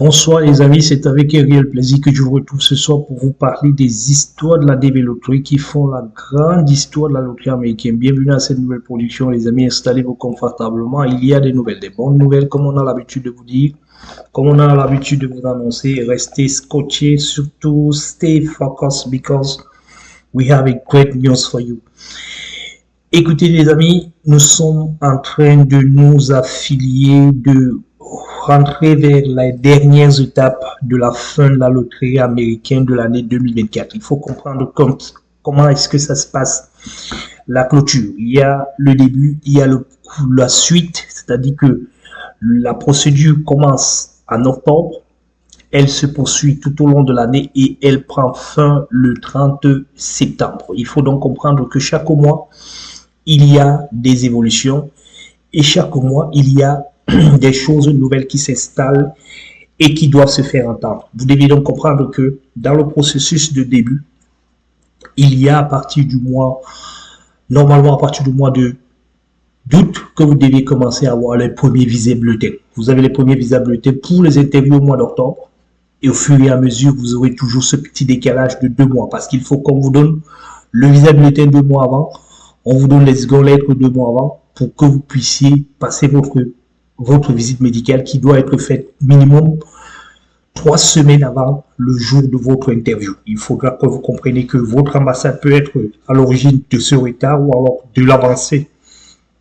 Bonsoir les amis, c'est avec un réel plaisir que je vous retrouve ce soir pour vous parler des histoires de la DB Loterie qui font la grande histoire de la loterie américaine. Bienvenue à cette nouvelle production les amis, installez-vous confortablement. Il y a des nouvelles, des bonnes nouvelles comme on a l'habitude de vous dire, comme on a l'habitude de vous annoncer. Restez scotchés, surtout stay focused because we have a great news for you. Écoutez les amis, nous sommes en train de nous affilier, de rentrer vers les dernières étapes de la fin de la loterie américaine de l'année 2024. Il faut comprendre comment est-ce que ça se passe, la clôture. Il y a le début, il y a la suite, c'est-à-dire que la procédure commence en octobre, elle se poursuit tout au long de l'année et elle prend fin le 30 septembre. Il faut donc comprendre que chaque mois, il y a des évolutions et chaque mois, il y a des choses nouvelles qui s'installent et qui doivent se faire entendre. Vous devez donc comprendre que dans le processus de début, il y a à partir du mois, normalement à partir du mois d'août, que vous devez commencer à avoir les premiers visas bulletins. Vous avez les premiers visas bulletins pour les interviews au mois d'octobre et au fur et à mesure, vous aurez toujours ce petit décalage de 2 mois parce qu'il faut qu'on vous donne le visa bulletin 2 mois avant. On vous donne les secondes lettres 2 mois avant pour que vous puissiez passer votre visite médicale qui doit être faite minimum 3 semaines avant le jour de votre interview. Il faudra que vous compreniez que votre ambassade peut être à l'origine de ce retard ou alors de l'avancée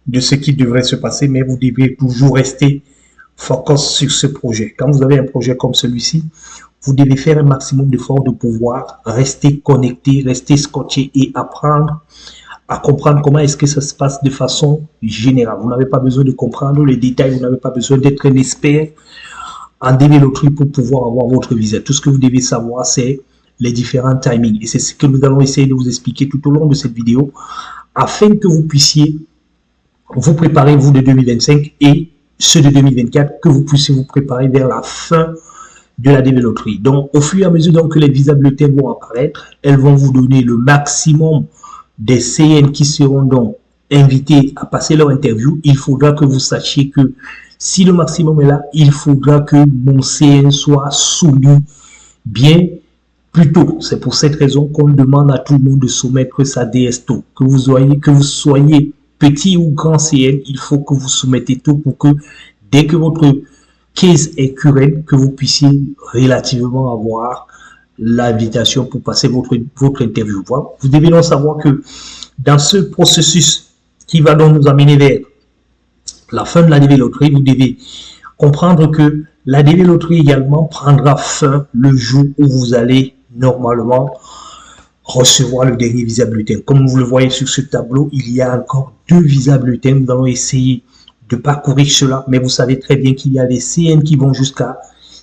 de ce qui devrait se passer, mais vous devez toujours rester focus sur ce projet. Quand vous avez un projet comme celui-ci, vous devez faire un maximum d'efforts de pouvoir rester connecté, rester scotché et apprendre à comprendre comment est-ce que ça se passe de façon générale. Vous n'avez pas besoin de comprendre les détails, vous n'avez pas besoin d'être un expert en DB Loterie pour pouvoir avoir votre visa. Tout ce que vous devez savoir, c'est les différents timings. Et c'est ce que nous allons essayer de vous expliquer tout au long de cette vidéo, afin que vous puissiez vous préparer, vous, de 2025 et ceux de 2024, que vous puissiez vous préparer vers la fin de la DB Loterie. Donc, au fur et à mesure donc, que les visas bulletins vont apparaître, elles vont vous donner le maximum des CN qui seront donc invités à passer leur interview. Il faudra que vous sachiez que si le maximum est là, il faudra que mon CN soit soumis bien plus tôt. C'est pour cette raison qu'on demande à tout le monde de soumettre sa DS tôt. Que vous soyez petit ou grand CN, il faut que vous soumettez tôt pour que dès que votre case est current, que vous puissiez relativement avoir l'invitation pour passer votre interview. Vous devez donc savoir que dans ce processus qui va donc nous amener vers la fin de la DB Loterie, vous devez comprendre que la DB Loterie également prendra fin le jour où vous allez normalement recevoir le dernier visa bulletin. Comme vous le voyez sur ce tableau, il y a encore 2 visas bulletins. Nous allons essayer de parcourir cela, mais vous savez très bien qu'il y a des CN qui vont jusqu'à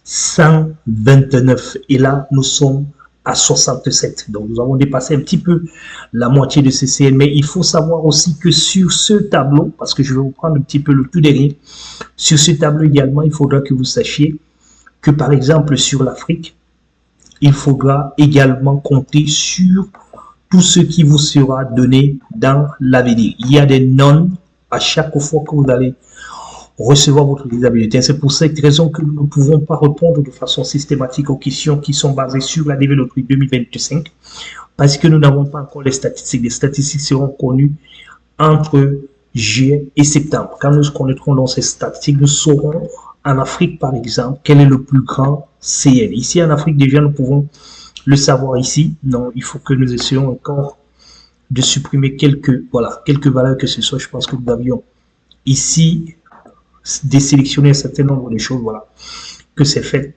129 et là nous sommes à 67, donc nous avons dépassé un petit peu la moitié de ces CN. Mais il faut savoir aussi que sur ce tableau, parce que je vais vous prendre un petit peu le tout dernier, sur ce tableau également, il faudra que vous sachiez que par exemple sur l'Afrique, il faudra également compter sur tout ce qui vous sera donné dans l'avenir. Il y a des nons à chaque fois que vous allez recevoir votre visa bulletin. C'est pour cette raison que nous ne pouvons pas répondre de façon systématique aux questions qui sont basées sur la DB Loterie 2025 parce que nous n'avons pas encore les statistiques. Les statistiques seront connues entre juillet et septembre. Quand nous connaîtrons dans ces statistiques, nous saurons en Afrique par exemple quel est le plus grand CN. Ici en Afrique déjà nous pouvons le savoir ici. Non, il faut que nous essayions encore de supprimer quelques valeurs que ce soit. Je pense que nous avions ici désélectionner un certain nombre de choses, voilà, que c'est fait.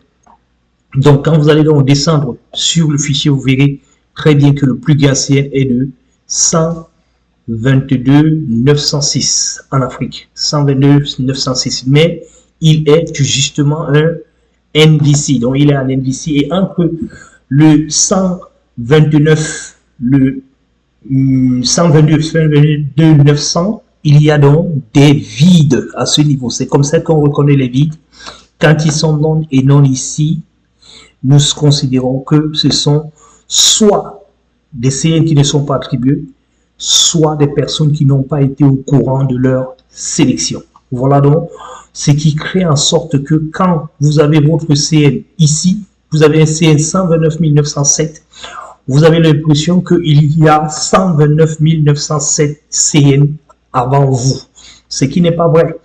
Donc, quand vous allez donc descendre sur le fichier, vous verrez très bien que le plus grand CN est de 122 906 en Afrique. 122 906. Mais il est justement un NVC. Donc, il est un NVC. Et entre le 129, le 122 900, il y a donc des vides à ce niveau. C'est comme ça qu'on reconnaît les vides. Quand ils sont non et non ici, nous considérons que ce sont soit des CN qui ne sont pas attribués, soit des personnes qui n'ont pas été au courant de leur sélection. Voilà donc ce qui crée en sorte que quand vous avez votre CN ici, vous avez un CN 129 907, vous avez l'impression qu'il y a 129 907 CN avant vous, ce qui n'est pas vrai.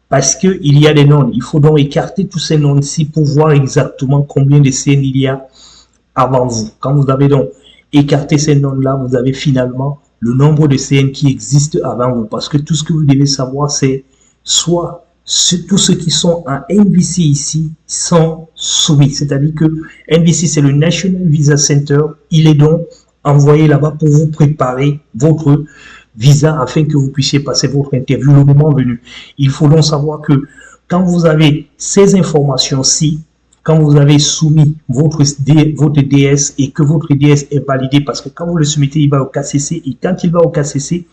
Parce qu'il y a des noms. Il faut donc écarter tous ces noms-ci pour voir exactement combien de CN il y a avant vous. Quand vous avez donc écarté ces noms-là, vous avez finalement le nombre de CN qui existent avant vous. Parce que tout ce que vous devez savoir, c'est soit tous ceux qui sont en NVC ici sont soumis. C'est-à-dire que NVC, c'est le National Visa Center. Il est donc envoyé là-bas pour vous préparer votre visa afin que vous puissiez passer votre interview le moment venu. Il faut donc savoir que quand vous avez ces informations-ci, quand vous avez soumis votre DS et que votre DS est validé, parce que quand vous le soumettez, il va au KCC et quand il va au KCC,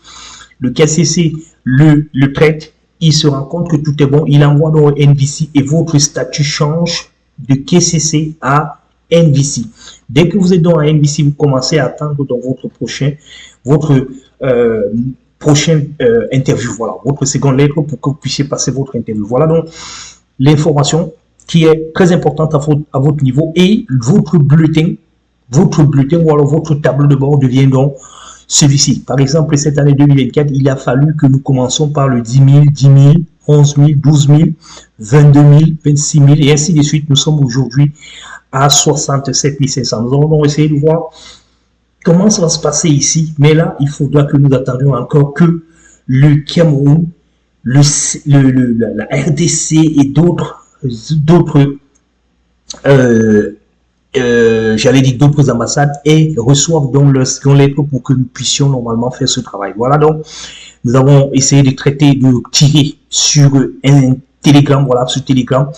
le KCC le traite, il se rend compte que tout est bon, il envoie dans NVC et votre statut change de KCC à NVC. Dès que vous êtes dans un NVC, vous commencez à attendre dans votre prochain interview, voilà, votre seconde lettre pour que vous puissiez passer votre interview. Voilà donc l'information qui est très importante à votre niveau et votre bulletin ou alors votre tableau de bord devient donc celui-ci. Par exemple, cette année 2024, il a fallu que nous commençons par le 10 000, 10 000, 11 000, 12 000, 22 000, 26 000 et ainsi de suite. Nous sommes aujourd'hui à 67 500. Nous allons donc essayer de voir comment ça va se passer ici. Mais là, il faudra que nous attendions encore que le Cameroun, la RDC et d'autres j'allais dire d'autres ambassades et reçoivent donc leur lettre pour que nous puissions normalement faire ce travail. Voilà donc, nous avons essayé de tirer sur un Telegram, voilà, sur Telegram,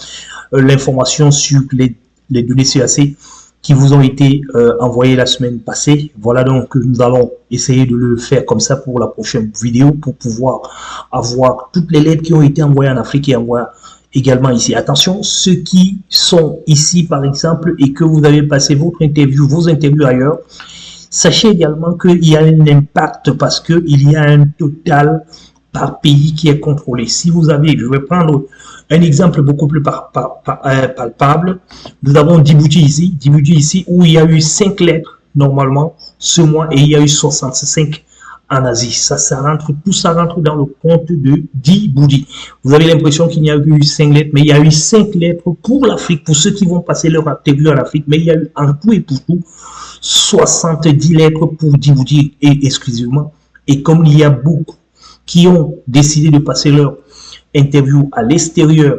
l'information sur les données CAC qui vous ont été envoyées la semaine passée. Voilà donc que nous allons essayer de le faire comme ça pour la prochaine vidéo pour pouvoir avoir toutes les lettres qui ont été envoyées en Afrique et envoyées également ici. Attention, ceux qui sont ici par exemple et que vous avez passé vos interviews ailleurs, sachez également qu'il y a un impact parce qu'il y a un total par pays qui est contrôlé. Si vous avez, je vais prendre un exemple beaucoup plus palpable, nous avons Djibouti ici où il y a eu 5 lettres normalement ce mois et il y a eu 65 en Asie. Tout ça rentre dans le compte de Djibouti. Vous avez l'impression qu'il n'y a eu 5 lettres, mais il y a eu 5 lettres pour l'Afrique, pour ceux qui vont passer leur interview en Afrique, mais il y a eu en tout et pour tout 70 lettres pour Djibouti et exclusivement. Et comme il y a beaucoup qui ont décidé de passer leur interview à l'extérieur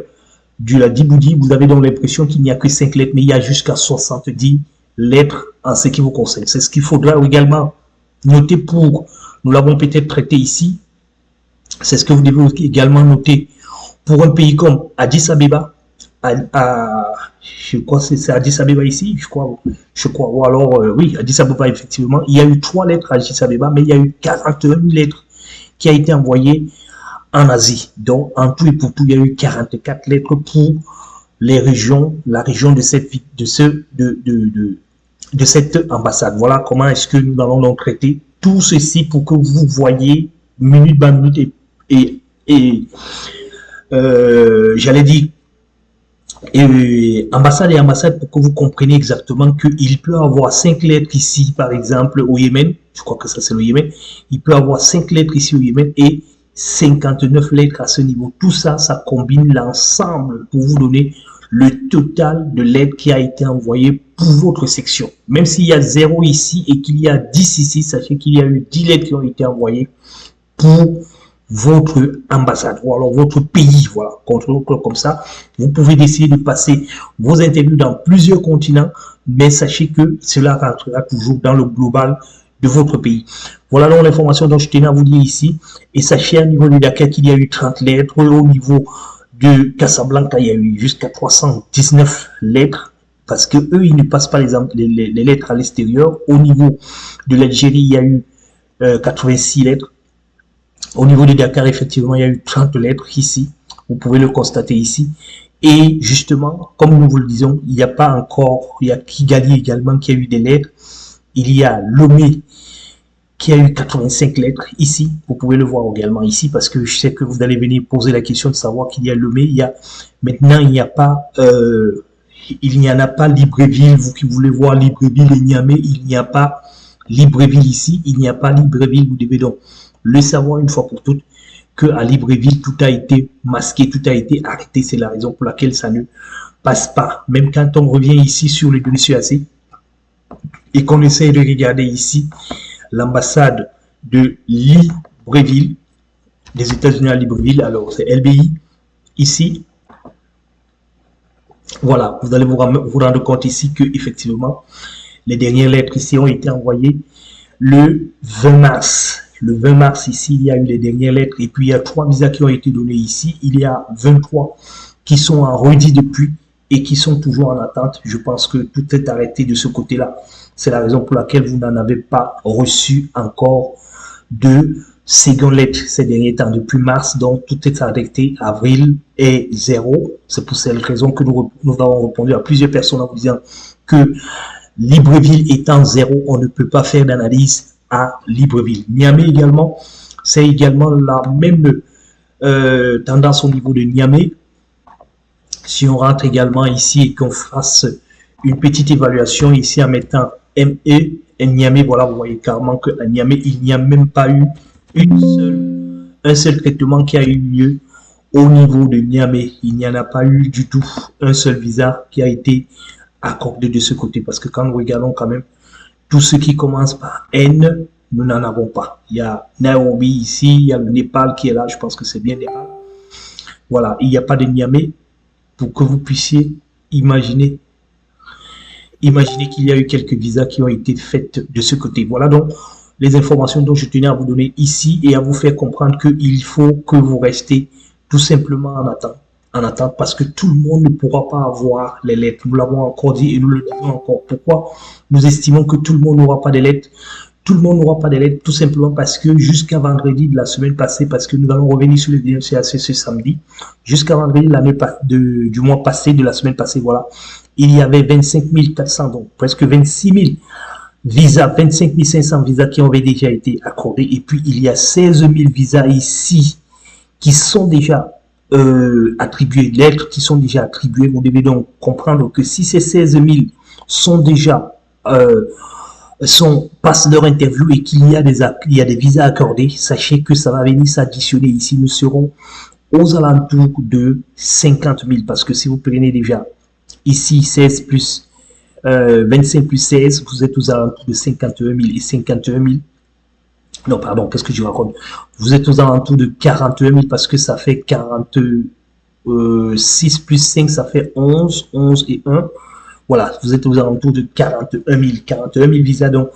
de la Djibouti, vous avez donc l'impression qu'il n'y a que 5 lettres, mais il y a jusqu'à 70 lettres en ce qui vous concerne. C'est ce qu'il faudra également noter nous l'avons peut-être traité ici. C'est ce que vous devez également noter pour un pays comme Addis Abeba. Je crois que c'est Addis Abeba ici, je crois. Ou alors, oui, Addis Abeba, effectivement. Il y a eu 3 lettres à Addis Abeba, mais il y a eu 41 lettres qui a été envoyées en Asie. Donc, en tout et pour tout, il y a eu 44 lettres pour les régions, la région de cette ambassade. Voilà comment est-ce que nous allons donc traiter tout ceci pour que vous voyez minute par minute j'allais dire ambassade et ambassade pour que vous compreniez exactement qu'il peut avoir 5 lettres ici par exemple au Yémen, je crois que ça c'est le Yémen, il peut avoir 5 lettres ici au Yémen et 59 lettres à ce niveau. Tout ça, ça combine l'ensemble pour vous donner le total de lettres qui a été envoyé pour votre section. Même s'il y a 0 ici et qu'il y a 10 ici, sachez qu'il y a eu 10 lettres qui ont été envoyées pour votre ambassade ou alors votre pays. Voilà, comme ça, vous pouvez décider de passer vos interviews dans plusieurs continents, mais sachez que cela rentrera toujours dans le global de votre pays. Voilà donc l'information dont je tenais à vous dire ici. Et sachez au niveau du Dakar qu'il y a eu 30 lettres, au niveau de Casablanca, il y a eu jusqu'à 319 lettres, parce que eux, ils ne passent pas les lettres à l'extérieur. Au niveau de l'Algérie, il y a eu 86 lettres. Au niveau de Dakar, effectivement, il y a eu 30 lettres ici. Vous pouvez le constater ici. Et justement, comme nous vous le disons, il n'y a pas encore, il y a Kigali également qui a eu des lettres. Il y a Lomé qui a eu 85 lettres ici. Vous pouvez le voir également ici parce que je sais que vous allez venir poser la question de savoir qu'il y a Lomé. Maintenant, il n'y a pas, il n'y en a pas Libreville. Vous qui voulez voir Libreville et Niamey, il n'y a pas Libreville ici. Il n'y a pas Libreville. Vous devez donc le savoir une fois pour toutes que à Libreville, tout a été masqué, tout a été arrêté. C'est la raison pour laquelle ça ne passe pas. Même quand on revient ici sur le WCAC et qu'on essaye de regarder ici, l'ambassade de Libreville, des États-Unis à Libreville, alors c'est LBI, ici, voilà, vous allez vous rendre compte ici que effectivement les dernières lettres ici ont été envoyées le 20 mars. Le 20 mars ici, il y a eu les dernières lettres et puis il y a 3 visas qui ont été donnés ici. Il y a 23 qui sont en redit depuis et qui sont toujours en attente. Je pense que tout est arrêté de ce côté-là. C'est la raison pour laquelle vous n'en avez pas reçu encore de seconde lettre ces derniers temps. Depuis mars, donc tout est arrêté. Avril est 0. C'est pour cette raison que nous avons répondu à plusieurs personnes en vous disant que Libreville étant 0, on ne peut pas faire d'analyse à Libreville. Niamey également, c'est également la même tendance au niveau de Niamey. Si on rentre également ici et qu'on fasse une petite évaluation ici en mettant ME et Niamey, voilà, vous voyez carrément qu'à Niamey, il n'y a même pas eu un seul traitement qui a eu lieu au niveau de Niamey. Il n'y en a pas eu du tout un seul visa qui a été accordé de ce côté. Parce que quand nous regardons quand même, tout ce qui commence par N, nous n'en avons pas. Il y a Nairobi ici, il y a le Népal qui est là, je pense que c'est bien Népal. Voilà, il n'y a pas de Niamey pour que vous puissiez imaginer qu'il y a eu quelques visas qui ont été faits de ce côté. Voilà donc les informations dont je tenais à vous donner ici et à vous faire comprendre qu'il faut que vous restez tout simplement en attente parce que tout le monde ne pourra pas avoir les lettres. Nous l'avons encore dit et nous le disons encore. Pourquoi nous estimons que tout le monde n'aura pas de lettres? Tout le monde n'aura pas de lettres tout simplement parce que jusqu'à vendredi de la semaine passée, parce que nous allons revenir sur le DMCAC ce samedi, jusqu'à vendredi du mois passé, de la semaine passée, voilà, il y avait 25 400, donc presque 26 000 visas, 25 500 visas qui avaient déjà été accordés. Et puis, il y a 16 000 visas ici qui sont déjà attribués, lettres qui sont déjà attribuées. Vous devez donc comprendre que si ces 16 000 sont déjà passent leur interview et qu'il y a des visas accordés, sachez que ça va venir s'additionner ici. Nous serons aux alentours de 50 000 parce que si vous prenez déjà ici 16 plus 25 plus 16, vous êtes aux alentours de 51 000 et 51 000. Non, pardon, qu'est-ce que je raconte? Vous êtes aux alentours de 41 000 parce que ça fait 46 plus 5, ça fait 11, 11 et 1. Voilà, vous êtes aux alentours de 41 000 visas donc,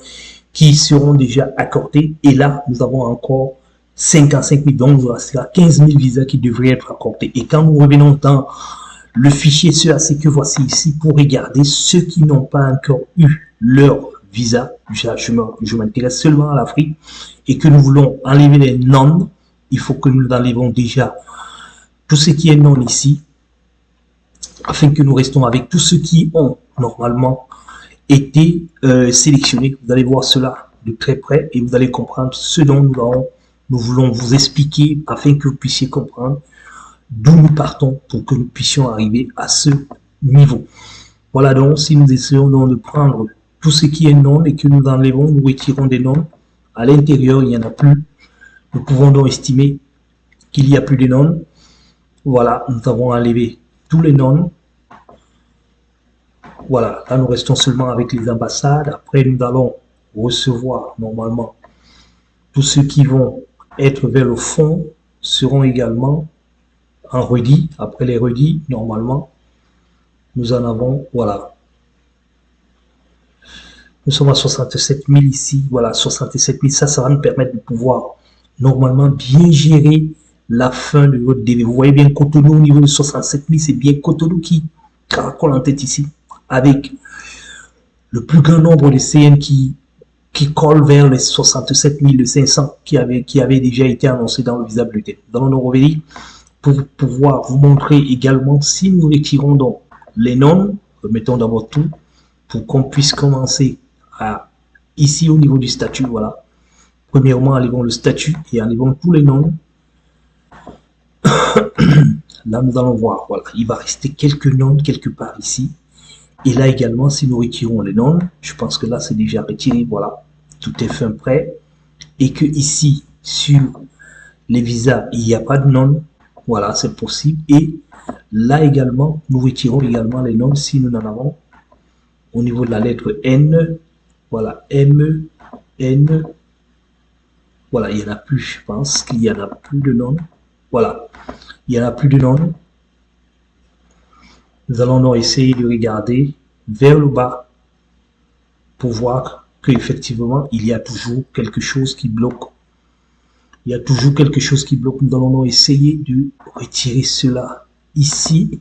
qui seront déjà accordés. Et là, nous avons encore 55 000, donc il restera 15 000 visas qui devraient être accordés. Et quand nous revenons dans le fichier CEAC que voici ici pour regarder ceux qui n'ont pas encore eu leur visa, je m'intéresse seulement à l'Afrique, et que nous voulons enlever les non, il faut que nous enlevons déjà tout ce qui est non ici, afin que nous restons avec tous ceux qui ont normalement été sélectionnés. Vous allez voir cela de très près et vous allez comprendre ce dont nous voulons vous expliquer afin que vous puissiez comprendre d'où nous partons pour que nous puissions arriver à ce niveau. Voilà donc, si nous essayons donc de prendre tout ce qui est non et que nous enlevons, nous retirons des noms, à l'intérieur il n'y en a plus. Nous pouvons donc estimer qu'il n'y a plus de noms. Voilà, nous avons enlevé tous les noms. Voilà, là nous restons seulement avec les ambassades. Après nous allons recevoir normalement tous ceux qui vont être vers le fond seront également en redit. Après les redits, normalement, nous en avons, voilà. Nous sommes à 67 000 ici, voilà, 67 000. Ça va nous permettre de pouvoir normalement bien gérer la fin de votre DV. Vous voyez bien Cotonou au niveau de 67 000, c'est bien Cotonou qui caracole en tête ici, avec le plus grand nombre de CN qui colle vers les 67 500 qui avaient déjà été annoncés dans le visa bulletin. Nous allons nous revenir pour pouvoir vous montrer également si nous retirons donc les noms, remettons d'abord tout, pour qu'on puisse commencer ici au niveau du statut, voilà, Premièrement, enlevons le statut et enlevons tous les noms. Là, nous allons voir, voilà, il va rester quelques noms quelque part ici. Et là également, si nous retirons les noms, je pense que là, c'est déjà retiré, voilà, tout est fin prêt. Et que ici, sur les visas, il n'y a pas de nom, voilà, c'est possible. Et là également, nous retirons également les noms si nous en avons. Au niveau de la lettre N, voilà, M, N, voilà, il n'y en a plus, je pense qu'il n'y en a plus de noms. Voilà, il n'y en a plus de noms. Nous allons donc essayer de regarder vers le bas pour voir qu'effectivement, il y a toujours quelque chose qui bloque. Il y a toujours quelque chose qui bloque. Nous allons donc essayer de retirer cela ici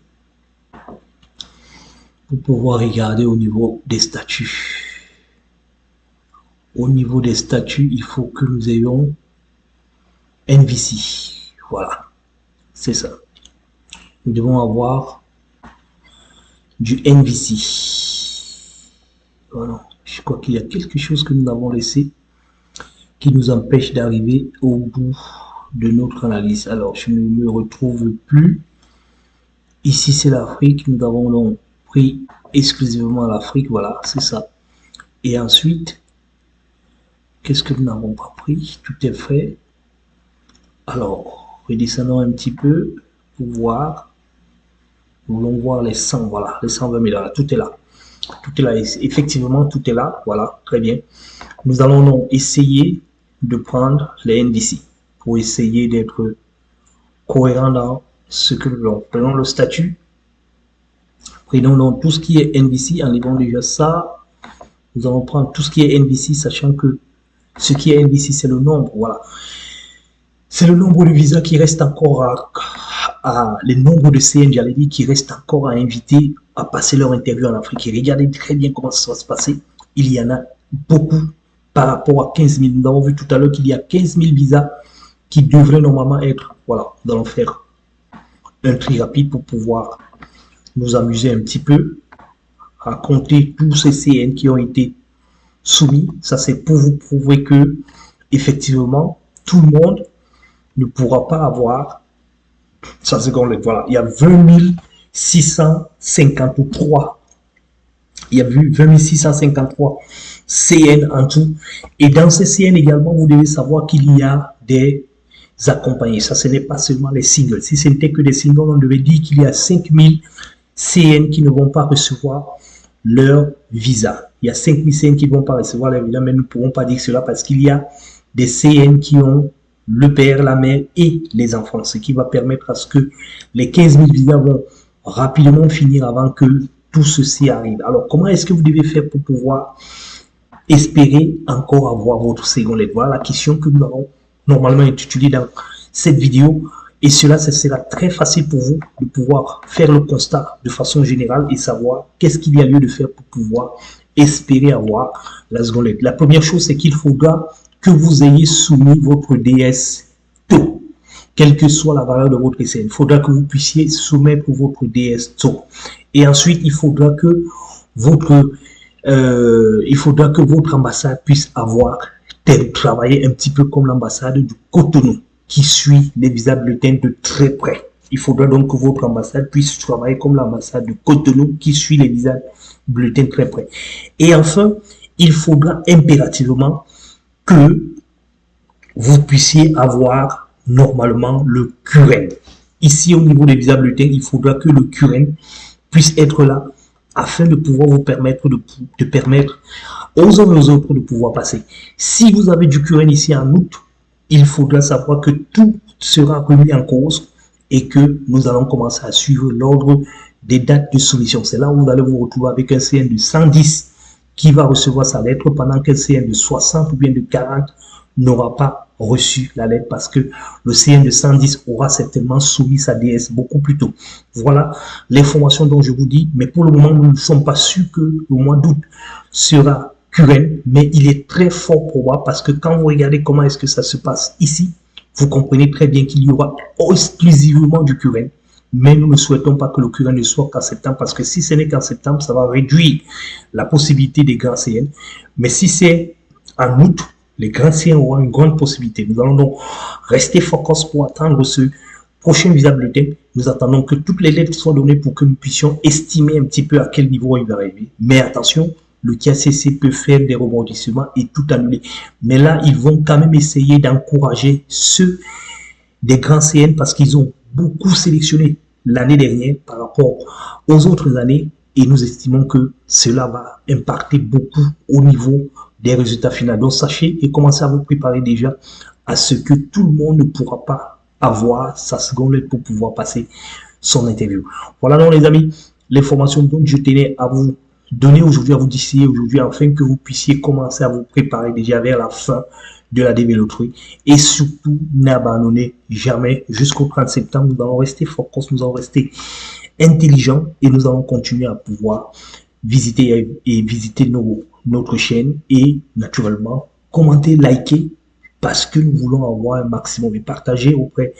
pour pouvoir regarder au niveau des statuts. Au niveau des statuts, il faut que nous ayons NVC. Voilà, c'est ça. Nous devons avoir du NVC. Voilà. Je crois qu'il y a quelque chose que nous avons laissé qui nous empêche d'arriver au bout de notre analyse. Alors, je ne me retrouve plus. Ici, c'est l'Afrique. Nous avons donc pris exclusivement l'Afrique. Voilà, c'est ça. Et ensuite, qu'est-ce que nous n'avons pas pris? Tout est fait. Alors, redescendons un petit peu pour voir. Nous voulons voir les 100, voilà, les 120 000 $. Tout est là. Tout est là. Effectivement, tout est là. Voilà, très bien. Nous allons donc essayer de prendre les NDC pour essayer d'être cohérent dans ce que nous voulons. Prenons le statut. Prenons donc tout ce qui est NDC. Enlevons déjà ça. Nous allons prendre tout ce qui est NDC, sachant que ce qui est NDC, c'est le nombre. Voilà. C'est le nombre de visas qui reste encore les nombres de CN, j'allais dire, qui restent encore à inviter à passer leur interview en Afrique. Et regardez très bien comment ça va se passer. Il y en a beaucoup par rapport à 15 000. Nous avons vu tout à l'heure qu'il y a 15 000 visas qui devraient normalement être. Voilà, nous allons faire un tri rapide pour pouvoir nous amuser un petit peu à compter tous ces CN qui ont été soumis. Ça, c'est pour vous prouver que, effectivement, tout le monde ne pourra pas avoir. Ça, c'est qu'on voilà. Il y a 20 653. Il y a 20 653 CN en tout. Et dans ces CN également, vous devez savoir qu'il y a des accompagnés. Ça, ce n'est pas seulement les singles. Si ce n'était que des singles, on devait dire qu'il y a 5000 CN qui ne vont pas recevoir leur visa. Il y a 5000 CN qui ne vont pas recevoir leur visa, mais nous ne pourrons pas dire cela parce qu'il y a des CN qui ont le père, la mère et les enfants, ce qui va permettre à ce que les 15 000 visas vont rapidement finir avant que tout ceci arrive. Alors, comment est-ce que vous devez faire pour pouvoir espérer encore avoir votre second lettre? Voilà la question que nous avons normalement intitulée dans cette vidéo. Et cela, ce sera très facile pour vous de pouvoir faire le constat de façon générale et savoir qu'est-ce qu'il y a lieu de faire pour pouvoir espérer avoir la seconde lettre. La première chose, c'est qu'il faudra que vous ayez soumis votre DS tôt, quelle que soit la valeur de votre essai. Il faudra que vous puissiez soumettre votre DS tôt. Et ensuite, il faudra que votre ambassade puisse avoir travaillé un petit peu comme l'ambassade du Cotonou, qui suit les visas bulletins de très près. Il faudra donc que votre ambassade puisse travailler comme l'ambassade de Cotonou, qui suit les visas bulletins très près. Et enfin, il faudra impérativement que vous puissiez avoir normalement le QRN. Ici, au niveau des visas bulletins, il faudra que le QRN puisse être là afin de pouvoir vous permettre de permettre aux uns et aux autres de pouvoir passer. Si vous avez du QRN ici en août, il faudra savoir que tout sera remis en cause et que nous allons commencer à suivre l'ordre des dates de soumission. C'est là où vous allez vous retrouver avec un CN de 110 qui va recevoir sa lettre pendant qu'un CN de 60 ou bien de 40 n'aura pas reçu la lettre parce que le CN de 110 aura certainement soumis sa DS beaucoup plus tôt. Voilà l'information dont je vous dis, mais pour le moment, nous ne sommes pas sûrs que le mois d'août sera QRN, mais il est très fort probable parce que quand vous regardez comment est-ce que ça se passe ici, vous comprenez très bien qu'il y aura exclusivement du QRN. Mais nous ne souhaitons pas que le QRN ne soit qu'en septembre parce que si ce n'est qu'en septembre, ça va réduire la possibilité des grands CN. Mais si c'est en août, Les grands CN auront une grande possibilité. Nous allons donc rester focus pour attendre ce prochain visa bulletin. Nous attendons que toutes les lettres soient données pour que nous puissions estimer un petit peu à quel niveau il va arriver. Mais attention, le KCC peut faire des rebondissements et tout annuler. Mais là, ils vont quand même essayer d'encourager ceux des grands CN parce qu'ils ont beaucoup sélectionné l'année dernière par rapport aux autres années et nous estimons que cela va impacter beaucoup au niveau des résultats finaux. Donc sachez et commencez à vous préparer déjà à ce que tout le monde ne pourra pas avoir sa seconde lettre pour pouvoir passer son interview. Voilà donc les amis, l'information dont je tenais à vous donner aujourd'hui, à vous distiller aujourd'hui, afin que vous puissiez commencer à vous préparer déjà vers la fin de la DB Loterie. Et surtout, n'abandonnez jamais jusqu'au 30 septembre. Nous allons rester focus, nous allons rester intelligents et nous allons continuer à pouvoir visiter et visiter notre chaîne et naturellement commenter, liker parce que nous voulons avoir un maximum et partager auprès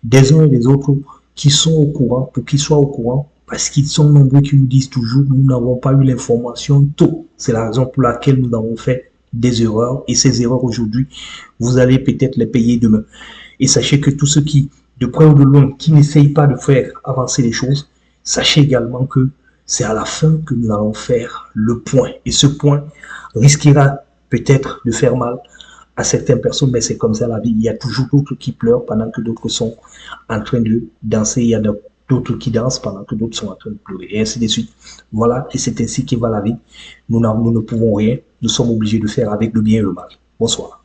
des uns et des autres qui sont au courant, pour qu'ils soient au courant, parce qu'ils sont nombreux qui nous disent toujours nous n'avons pas eu l'information tôt. C'est la raison pour laquelle nous avons fait des erreurs et ces erreurs aujourd'hui, vous allez peut-être les payer demain. Et sachez que tous ceux qui, de près ou de loin, qui n'essayent pas de faire avancer les choses, sachez également que c'est à la fin que nous allons faire le point. Et ce point risquera peut-être de faire mal à certaines personnes, mais c'est comme ça la vie. Il y a toujours d'autres qui pleurent pendant que d'autres sont en train de danser. Il y a d'autres qui dansent pendant que d'autres sont en train de pleurer. Et ainsi de suite. Voilà, et c'est ainsi que va la vie. Nous ne pouvons rien. Nous sommes obligés de faire avec le bien et le mal. Bonsoir.